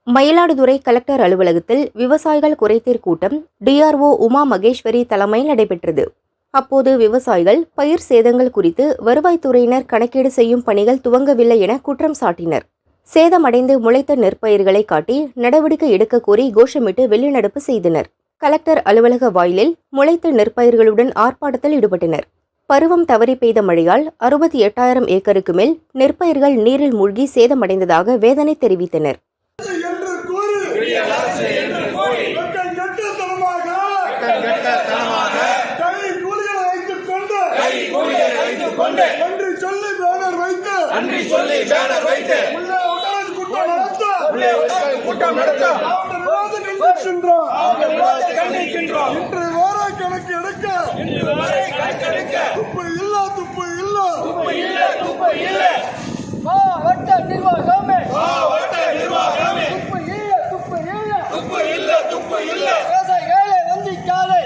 Mayiladuthurai collector அலுவலகத்தில் விவசாயிகள் குறைதீர் கூட்டம் டிஆர்ஓ உமா மகேஸ்வரி தலைமையில் நடைபெற்றது. அப்போது விவசாயிகள் பயிர் சேதங்கள் குறித்து வருவாய்த்துறையினர் கணக்கீடு செய்யும் பணிகள் துவங்கவில்லை என குற்றம் சாட்டினர். சேதமடைந்து முளைத்த நெற்பயிர்களை காட்டி நடவடிக்கை எடுக்க கோரி கோஷமிட்டு வெளிநடப்பு செய்தனர். கலெக்டர் அலுவலக வாயிலில் முளைத்த நெற்பயிர்களுடன் ஆர்ப்பாட்டத்தில் ஈடுபட்டனர். பருவம் தவறி பெய்த மழையால் 68,000 ஏக்கருக்கு மேல் நெற்பயிர்கள் நீரில் மூழ்கி சேதமடைந்ததாக வேதனை தெரிவித்தனர். மாவட்ட நிர்வாகமே விவசாயிகளை வஞ்சிக்காதே.